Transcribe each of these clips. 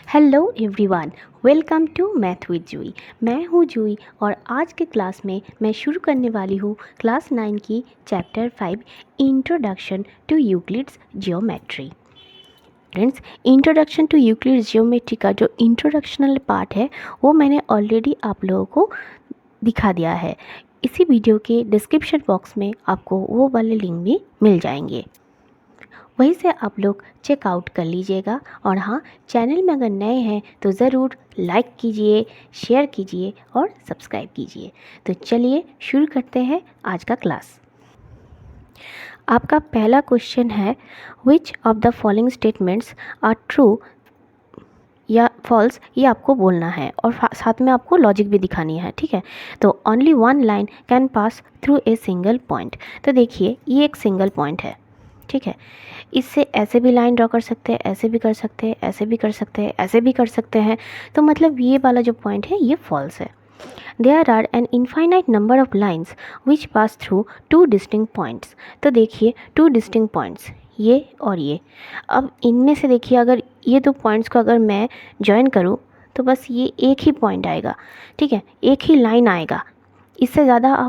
Hello everyone, welcome to math with Jui. मैं हूँ जूई और आज के क्लास में मैं शुरू करने वाली हूँ क्लास 9 की chapter 5 introduction to Euclid's geometry. Friends, introduction to Euclid's geometry का जो इंट्रोडक्शनल पार्ट है वो मैंने ऑलरेडी आप लोगों को दिखा दिया है। इसी वीडियो के डिस्क्रिप्शन बॉक्स में आपको वो वाले लिंक भी मिल जाएंगे, वहीं से आप लोग चेकआउट कर लीजिएगा। और हाँ, चैनल में अगर नए हैं तो ज़रूर लाइक कीजिए, शेयर कीजिए और सब्सक्राइब कीजिए। तो चलिए शुरू करते हैं आज का क्लास। आपका पहला क्वेश्चन है, which of the following statements are true या फॉल्स, ये आपको बोलना है और साथ में आपको लॉजिक भी दिखानी है। ठीक है, तो only one line can pass through a single point. तो देखिए, ये एक सिंगल पॉइंट है। ठीक है, इससे ऐसे भी लाइन ड्रॉ कर सकते हैं, ऐसे भी कर सकते हैं, ऐसे भी कर सकते हैं, ऐसे भी कर सकते हैं। तो मतलब ये वाला जो पॉइंट है ये फॉल्स है। There are an infinite number of lines which pass through two distinct points. तो देखिए, टू डिस्टिंक्ट पॉइंट्स, ये और ये। अब इनमें से देखिए, अगर ये दो पॉइंट्स को अगर मैं ज्वाइन करूँ तो बस ये एक ही पॉइंट आएगा। ठीक है, एक ही लाइन आएगा, इससे ज़्यादा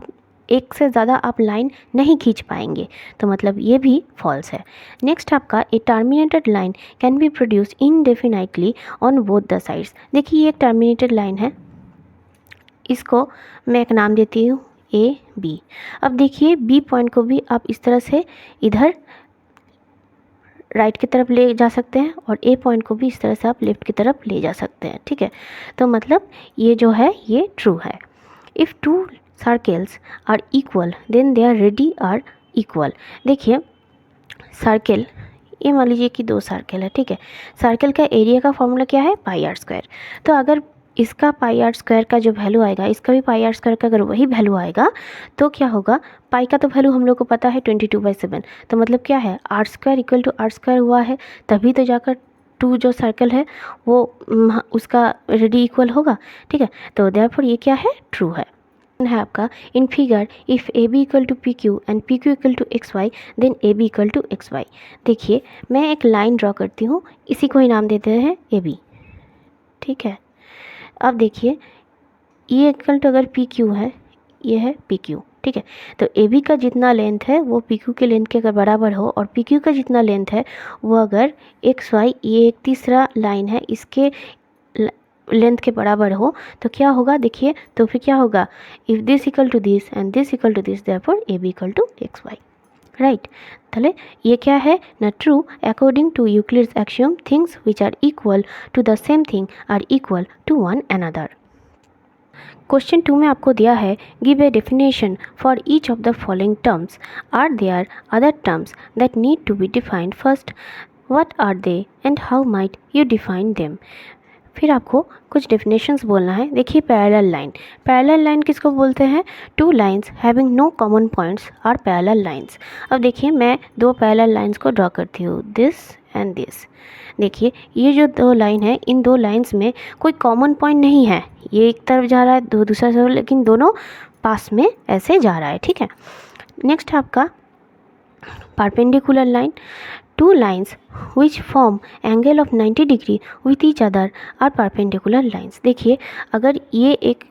एक से ज़्यादा आप लाइन नहीं खींच पाएंगे। तो मतलब ये भी फॉल्स है। नेक्स्ट आपका, a terminated line can be produce indefinitely on both the sides. देखिए, ये एक टर्मिनेटेड लाइन है, इसको मैं एक नाम देती हूँ ए बी। अब देखिए, बी पॉइंट को भी आप इस तरह से इधर राइट की तरफ ले जा सकते हैं और ए पॉइंट को भी इस तरह से आप लेफ्ट की तरफ ले जा सकते हैं। ठीक है, तो मतलब ये जो है ये ट्रू है। If two circles are equal then their radii are equal. देखिए, सर्कल, ये मान लीजिए कि दो सर्कल है। ठीक है, सर्कल का एरिया का फॉर्मूला क्या है, पाई आर स्क्वायर। तो अगर इसका पाई आर स्क्वायर का जो वैल्यू आएगा, इसका भी पाई आर स्क्वायर का अगर वही वैल्यू आएगा तो क्या होगा, पाई का तो वैल्यू हम लोग को पता है 22/7। तो मतलब क्या है, r square equal to r square हुआ है, तभी तो जाकर टू जो सर्कल है वो उसका रेडी इक्वल होगा। ठीक है, तो देयरफॉर ये क्या है, ट्रू है आपका। In figure if A B equal to P Q and P Q equal to X Y then A B equal to X Y. देखिए, मैं एक लाइन ड्रॉ करती हूँ, इसी को ही नाम देते हैं ए बी। ठीक है, अब देखिए, ये इक्वल टू अगर पी क्यू है, ये है पी क्यू। ठीक है, तो ए बी का जितना लेंथ है वो पी क्यू के लेंथ के अगर बराबर हो और पी क्यू का जितना लेंथ है वो अगर एक्स वाई, ये एक तीसरा लाइन है, इसके लेंथ के बराबर हो तो क्या होगा, देखिए, तो फिर क्या होगा, if this equal to this and this equal to this therefore A B equal to X Y. Right, ताहले ये क्या है ना, true according to Euclid's axiom things which are equal to the same thing are equal to one another. Question 2 में आपको दिया है, give a definition for each of the following terms, are there other terms that need to be defined first, what are they and how might you define them. फिर आपको कुछ definitions बोलना है। देखिए, पैरेलल लाइन, पैरेलल लाइन किसको बोलते हैं, two lines having no common points are parallel lines. अब देखिए, मैं दो पैरेलल लाइंस को ड्रॉ करती हूँ, दिस एंड दिस। देखिए, ये जो दो लाइन है, इन दो लाइंस में कोई कॉमन पॉइंट नहीं है, ये एक तरफ जा रहा है, दूसरा तरफ, लेकिन दोनों पास में ऐसे जा रहा है। ठीक है, नेक्स्ट आपका perpendicular line, two lines which form angle of 90 degree with each other are perpendicular lines। देखिए, अगर ये एक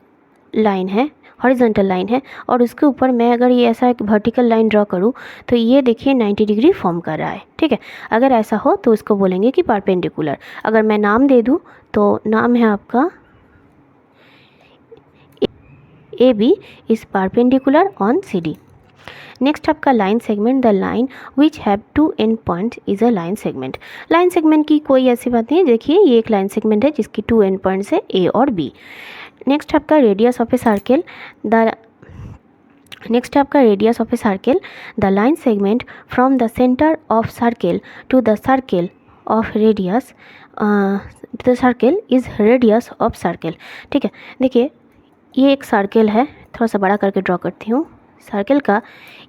लाइन है, हॉरिजॉन्टल लाइन है, और उसके ऊपर मैं अगर ये ऐसा एक वर्टिकल लाइन ड्रॉ करूँ तो ये देखिए 90 डिग्री फॉर्म कर रहा है। ठीक है, अगर ऐसा हो तो इसको बोलेंगे कि परपेंडिकुलर। अगर मैं नाम दे दूँ तो नाम है आपका A B is perpendicular on C D. Next आपका line segment, the line which have two end points is a line segment. Line segment की कोई ऐसी बात नहीं है। देखिए, ये एक लाइन सेगमेंट है जिसकी टू एंड पॉइंट्स है ए और बी। नेक्स्ट आपका radius of a circle, the line segment from the centre of circle to the circle of radius, the circle is radius of circle. ठीक है, देखिए, ये एक सर्कल है, थोड़ा सा बड़ा करके ड्रॉ करती हूँ। सर्कल का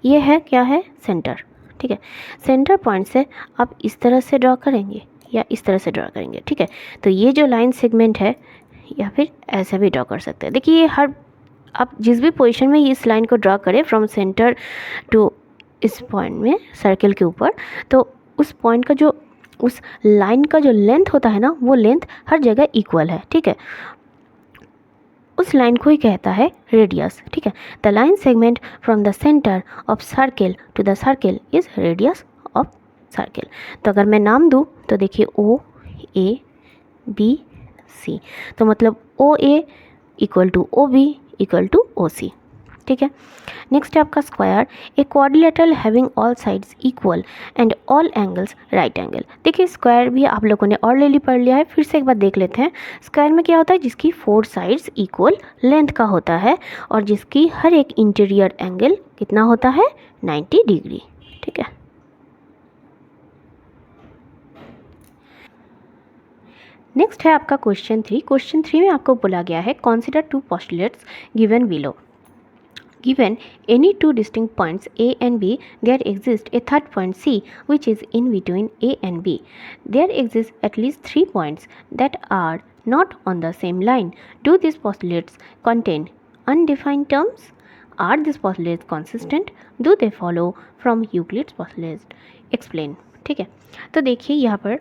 ये है, क्या है, सेंटर। ठीक है, सेंटर पॉइंट से आप इस तरह से ड्रॉ करेंगे या इस तरह से ड्रॉ करेंगे। ठीक है, तो ये जो लाइन सेगमेंट है, या फिर ऐसे भी ड्रॉ कर सकते हैं। देखिए, ये हर आप जिस भी पोजीशन में इस लाइन को ड्रॉ करें फ्रॉम सेंटर टू इस पॉइंट में सर्कल के ऊपर, तो उस पॉइंट का जो उस लाइन का जो लेंथ होता है ना, वो लेंथ हर जगह इक्वल है, ठीक है, उस लाइन को ही कहता है रेडियस, ठीक है। The line segment from the centre of circle to the circle is radius of circle. तो अगर मैं नाम दूँ तो देखिए O A B C, तो मतलब OA equal to OB equal to OC, ठीक है। नेक्स्ट है आपका square, a quadrilateral having all sides equal and all angles right angle. देखिए स्क्वायर भी आप लोगों ने ऑलरेडी पढ़ लिया है, फिर से एक बार देख लेते हैं। स्क्वायर में क्या होता है, जिसकी 4 साइड्स इक्वल लेंथ का होता है और जिसकी हर एक इंटीरियर एंगल कितना होता है, 90 डिग्री, ठीक है। नेक्स्ट है आपका क्वेश्चन 3। क्वेश्चन 3 में आपको बोला गया है consider 2 postulates given below. Given any 2 distinct points A and B, there exists a third point C which is in between A and B. There exist at least 3 points that are not on the same line. Do these postulates contain undefined terms? Are these postulates consistent? Do they follow from Euclid's postulate? Explain, ठीक है। तो देखिए यहाँ पर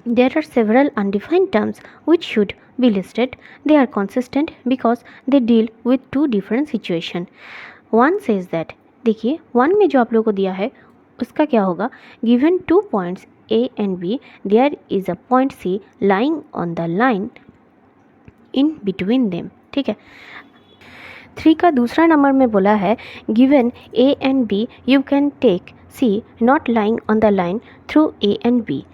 there are several undefined terms which should be listed. They are consistent because they deal with 2 different situations. One says that, देखिए 1 में जो आप लोगों को दिया है उसका क्या होगा, given 2 points A and B, there is a point C lying on the line in between them, ठीक है। 3 का दूसरा नंबर में बोला है given A and B, you can take C not lying on the line through A and B.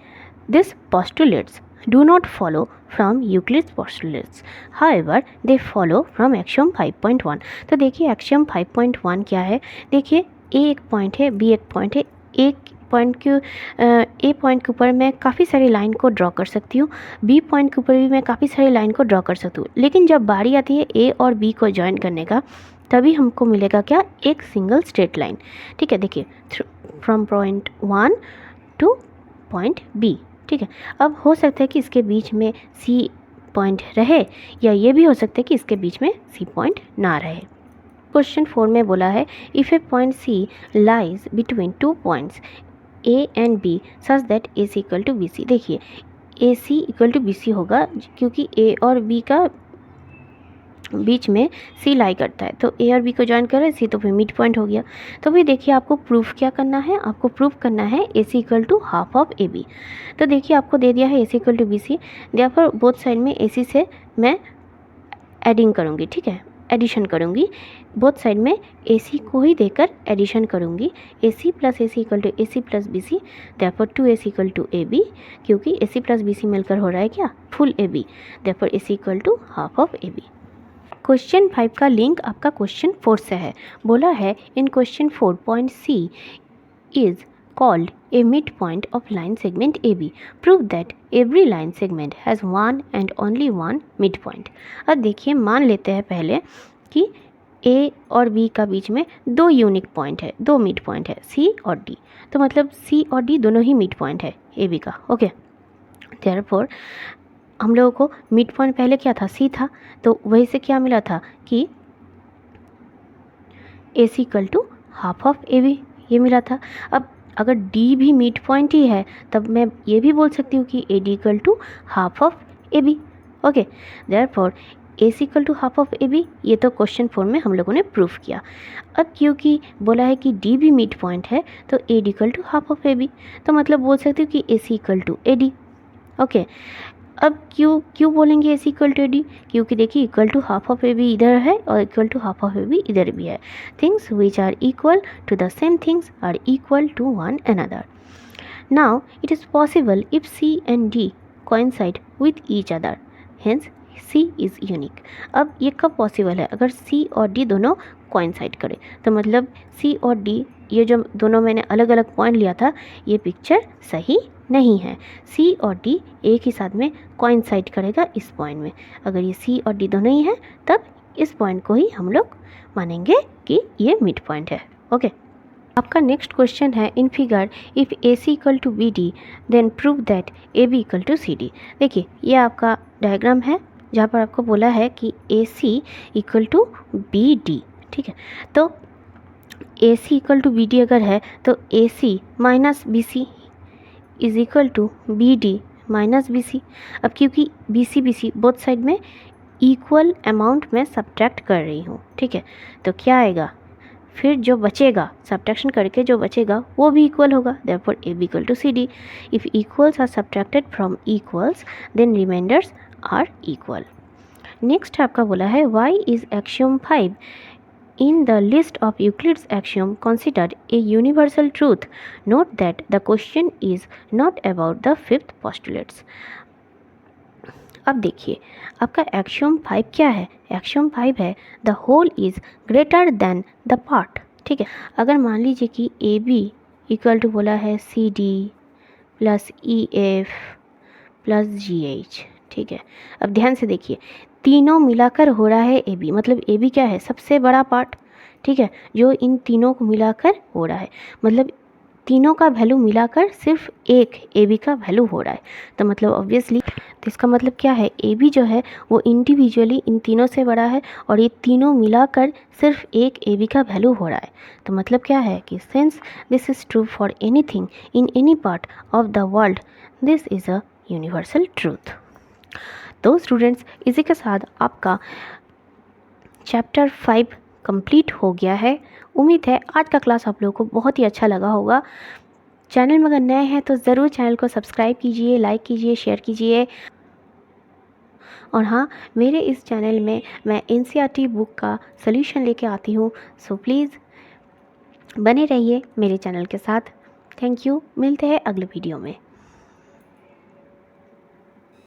These postulates do not follow from Euclid's postulates. However, they follow from axiom 5.1. तो देखिए axiom 5.1 क्या है, देखिए A एक point है, B एक point है। A point के ऊपर मैं काफ़ी सारी लाइन को ड्रॉ कर सकती हूँ, B पॉइंट के ऊपर भी मैं काफ़ी सारी लाइन को ड्रॉ कर सकती हूँ, लेकिन जब बारी आती है A और B को ज्वाइन करने का, तभी हमको मिलेगा क्या, एक सिंगल स्ट्रेट लाइन, ठीक है। देखिए from point 1 two point B, ठीक है। अब हो सकता है कि इसके बीच में C पॉइंट रहे, या ये भी हो सकता है कि इसके बीच में C पॉइंट ना रहे। क्वेश्चन 4 में बोला है if a point C lies between 2 points A and B such that AC equal to BC। देखिए AC इक्वल टू BC होगा क्योंकि A और B का बीच में C लाई करता है, तो A और B को ज्वाइन कर रहे हैं C, तो फिर मिड पॉइंट हो गया। तो फिर देखिए आपको प्रूफ क्या करना है, आपको प्रूफ करना है AC equal to half of AB। तो देखिए आपको दे दिया है AC equal to BC, therefore both side में AC से मैं एडिंग करूँगी, ठीक है, एडिशन करूँगी, बोथ साइड में AC को ही देकर एडिशन करूँगी। AC plus AC equal to AC plus BC, therefore 2AC equal to AB, क्योंकि AC प्लस BC मिलकर हो रहा है क्या, full AB, therefore AC equal to half of AB। Question 5 का लिंक आपका क्वेश्चन 4 से है। बोला है in question 4 point C is called a mid point of line segment AB. Prove that every line segment has one and only one mid point. अब देखिए मान लेते हैं पहले कि A और B का बीच में 2 यूनिक पॉइंट है, 2 मिड पॉइंट है C और D, तो मतलब C और D दोनों ही मिड पॉइंट है AB का, ओके। देयरफॉर हम लोगों को मिड पॉइंट पहले क्या था, C था, तो वही से क्या मिला था कि AC equal to half of AB ये मिला था। अब अगर D भी मिड पॉइंट ही है तब मैं ये भी बोल सकती हूँ कि AD equal to half of AB, okay. Therefore AC equal to half of AB, ये तो क्वेश्चन 4 में हम लोगों ने प्रूफ किया। अब क्योंकि बोला है कि D भी मिड पॉइंट है तो AD equal to half of AB, तो मतलब बोल सकती हूँ कि AC equal to AD, okay. अब क्यों बोलेंगे AC इक्वल टू AD, क्योंकि देखिए equal to half of AB इधर है और equal to half of AB इधर भी है। Things which are equal to the same things are equal to one another. Now it is possible if C and D coincide with each other, hence C is unique। अब ये कब possible है, अगर C और D दोनों coincide करें, तो मतलब C और D ये जो दोनों मैंने अलग अलग पॉइंट लिया था ये पिक्चर सही नहीं है। C और D एक ही साथ में कोइंसाइड करेगा इस पॉइंट में, अगर ये C और D दोनों ही है तब इस पॉइंट को ही हम लोग मानेंगे कि ये मिड पॉइंट है, ओके। आपका नेक्स्ट क्वेश्चन है in figure if AC equal to BD then prove that AB equal to CD। देखिए ये आपका डायग्राम है जहाँ पर आपको बोला है कि AC इक्वल टू BD, ठीक है। तो AC इक्वल टू BD अगर है तो AC minus BC is equal to B D minus B C. अब क्योंकि बी सी बोथ साइड में इक्वल अमाउंट में सब्ट्रैक्ट कर रही हूँ, ठीक है, तो क्या आएगा, फिर जो बचेगा सब्ट्रैक्शन करके जो बचेगा वो भी इक्वल होगा, therefore A B equal to C D. If equals are subtracted from equals then remainders are equal. Next आपका बोला है why is axiom 5 in the list of Euclid's axiom considered a universal truth. Note that the question is not about the fifth postulates. अब देखिए आपका axiom 5 क्या है, axiom 5 है the whole is greater than the part, ठीक है। अगर मान लीजिए कि ए बी इक्वल टू बोला है C D plus E F plus G H, ठीक है। अब ध्यान से देखिए तीनों मिलाकर हो रहा है ए बी, मतलब ए बी क्या है, सबसे बड़ा पार्ट, ठीक है, जो इन तीनों को मिलाकर हो रहा है, मतलब तीनों का वैल्यू मिलाकर सिर्फ एक ए बी का वैल्यू हो रहा है। तो मतलब ऑब्वियसली तो इसका मतलब क्या है, ए बी जो है वो इंडिविजुअली इन तीनों से बड़ा है और ये तीनों मिलाकर सिर्फ एक ए बी का वैल्यू हो रहा है। तो मतलब क्या है कि since this is true for anything in any part of the world this is a universal truth. तो स्टूडेंट्स इसी के साथ आपका चैप्टर 5 कंप्लीट हो गया है। उम्मीद है आज का क्लास आप लोगों को बहुत ही अच्छा लगा होगा। चैनल में अगर नए हैं तो ज़रूर चैनल को सब्सक्राइब कीजिए, लाइक कीजिए, शेयर कीजिए। और हाँ, मेरे इस चैनल में मैं एनसीईआरटी बुक का सॉल्यूशन लेके आती हूँ, सो प्लीज़ बने रहिए मेरे चैनल के साथ। थैंक यू, मिलते हैं अगले वीडियो में।